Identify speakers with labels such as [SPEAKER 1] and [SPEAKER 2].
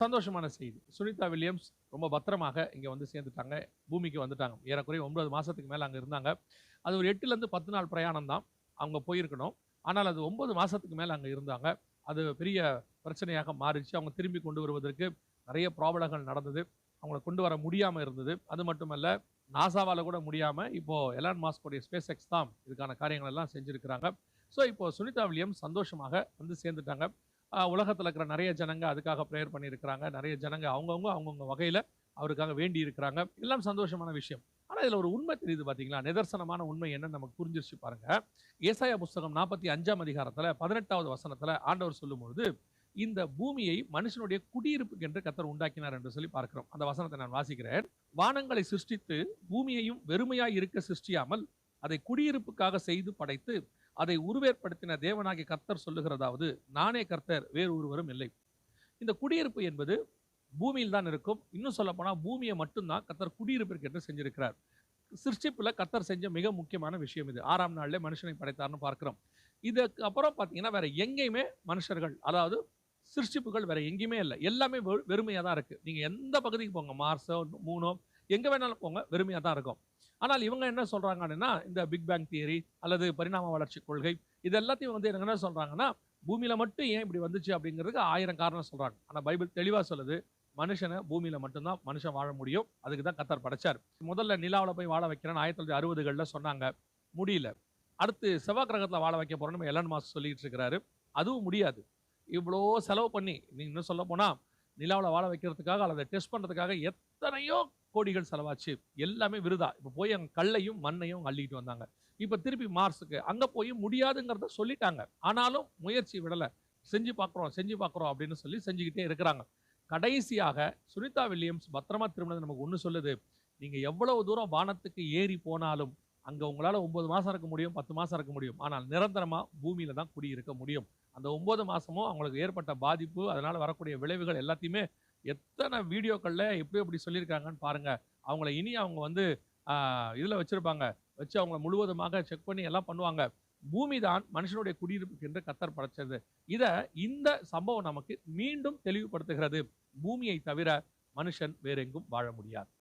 [SPEAKER 1] சந்தோஷமான செய்தி. சுனிதா வில்லியம்ஸ் ரொம்ப பத்திரமாக இங்க வந்து சேர்ந்துட்டாங்க. பூமிக்கு வந்துட்டாங்க. ஏறக்குறைய 9 மாசத்துக்கு மேல அங்க இருந்தாங்க. அது ஒரு 8லேருந்து 10 நாள் பிரயாணம் தான். அவங்க போயிருக்கணும். ஆனால் அது 9 மாசத்துக்கு மேல அங்க இருந்தாங்க. அது பெரிய பிரச்சனையாக மாறிடுச்சு. அவங்க திரும்பி கொண்டு வருவதற்கு நெறைய ப்ராப்ளங்கள் நடந்தது. அவங்கள கொண்டு வர முடியாம இருந்தது. அது மட்டுமல்ல, நாசாவால கூட முடியாம, இப்போ எலான் மாஸ்க் உடைய ஸ்பேஸ் எக்ஸ் தான் இதுக்கான காரியங்கள் எல்லாம் செஞ்சிருக்கிறாங்க. ஸோ இப்போ சுனிதா வில்லியம்ஸ் சந்தோஷமாக வந்து சேர்ந்துட்டாங்க. உலகத்துல இருக்கிற நெறைய ஜனங்க அதுக்காக பிரேயர் பண்ணியிருக்கிறாங்க. நெறைய ஜனங்க அவங்கவங்க வகையில அவருக்காக வேண்டி இருக்கிறாங்க. எல்லாம் சந்தோஷமான விஷயம். ஆனா இதுல ஒரு உண்மை தெரியுது பாத்தீங்களா? நிதர்சனமான உண்மை என்னன்னு நமக்கு புரிஞ்சிருச்சு பாருங்க. ஏசாயா புஸ்தகம் 45ஆம் அதிகாரத்துல 18வது வசனத்துல ஆண்டவர் சொல்லும்பொழுது, இந்த பூமியை மனுஷனுடைய குடியிருப்புக்கு என்று கர்த்தர் உண்டாக்கினார் என்று சொல்லி பார்க்கிறோம். அந்த வசனத்தை நான் வாசிக்கிறேன். வானங்களை சிருஷ்டித்து பூமியையும் வெறுமையாய் இருக்க சிருஷ்டியாமல் அதை குடியிருப்புக்காக செய்து படைத்து அதை உருவேற்படுத்தின தேவனாகிய கர்த்தர் சொல்லுகிறதாவது, நானே கர்த்தர், வேறு ஒருவரும் இல்லை. இந்த குடியிருப்பு என்பது பூமியில் தான் இருக்கும். இன்னும் சொல்லப்போனா பூமியை மட்டும்தான் கர்த்தர் குடியிருப்பிற்கு என்று செஞ்சிருக்கிறார். சிருஷ்டிப்புல கர்த்தர் செஞ்ச மிக முக்கியமான விஷயம் இது. 6ஆம் நாளிலே மனுஷனை படைத்தார்னு பார்க்கிறோம். இதுக்கு அப்புறம் பார்த்தீங்கன்னா, வேற எங்கேயுமே மனுஷர்கள், அதாவது சிருஷ்டிப்புகள் வேற எங்கேயுமே இல்ல. எல்லாமே வெறுமையா தான் இருக்கு. நீங்க எந்த பகுதிக்கு போங்க, மார்ஸோ, மூனோ, எங்க வேணாலும் போங்க, வெறுமையா தான் இருக்கும். ஆனால் இவங்க என்ன சொல்றாங்க அப்படின்னா, இந்த பிக் பேங் தியரி அல்லது பரிணாம வளர்ச்சி கொள்கை, இது எல்லாத்தையும் வந்து என்ன சொல்றாங்கன்னா, பூமியில மட்டும் ஏன் இப்படி வந்துச்சு அப்படிங்கிறதுக்கு 1000 காரணம் சொல்றாங்க. ஆனா பைபிள் தெளிவா சொல்லுது, மனுஷனை பூமியில மட்டும்தான் மனுஷன் வாழ முடியும். அதுக்கு தான் கர்த்தர் படைச்சார். முதல்ல நிலாவுல போய் வாழ வைக்கிறேன்னு 1960கள்ல சொன்னாங்க. முடியல. அடுத்து செவ்வாய் கிரகத்துல வாழ வைக்க போறோம்னு எலன் மாஸ்க் சொல்லிட்டு இருக்கிறாரு. அதுவும் முடியாது. இவ்வளோ செலவு பண்ணி, நீங்க இன்னும் சொல்ல போனா நிலாவுல வாழ வைக்கிறதுக்காக அல்லது டெஸ்ட் பண்றதுக்காக எத்தனையோ கோடிகள் செலவாச்சு. எல்லாமே விருதா. இப்ப போய் அங்க கல்லையும் மண்ணையும் அள்ளிட்டு வந்தாங்க. இப்ப திருப்பி மார்ஸுக்கு அங்க போய் முடியாதுங்கிறத சொல்லிட்டாங்க. ஆனாலும் முயற்சி விடல. செஞ்சு பார்க்கிறோம் அப்படின்னு சொல்லி செஞ்சுக்கிட்டே இருக்கிறாங்க. கடைசியாக சுனிதா வில்லியம்ஸ் பத்திரமா திரும்பினது நமக்கு ஒண்ணு சொல்லுது. நீங்க எவ்வளவு தூரம் வானத்துக்கு ஏறி போனாலும், அங்க உங்களால 9 மாசம் இருக்க முடியும், 10 மாசம் இருக்க முடியும். ஆனால் நிரந்தரமா பூமியில தான் குடியிருக்க முடியும். அந்த 9 மாசமும் அவங்களுக்கு ஏற்பட்ட பாதிப்பு, அதனால வரக்கூடிய விளைவுகள் எல்லாத்தையுமே எத்தனை வீடியோக்கள்ல எப்படி எப்படி சொல்லியிருக்காங்கன்னு பாருங்க. அவங்கள இனி அவங்க வந்து ஆ இதுல வச்சிருப்பாங்க. வச்சு அவங்கள முழுவதுமாக செக் பண்ணி எல்லாம் பண்ணுவாங்க. பூமி தான் மனுஷனுடைய குடியிருப்புக்கு என்று கர்த்தர் படைச்சது. இந்த சம்பவம் நமக்கு மீண்டும் தெளிவுபடுத்துகிறது. பூமியை தவிர மனுஷன் வேறெங்கும் வாழ முடியாது.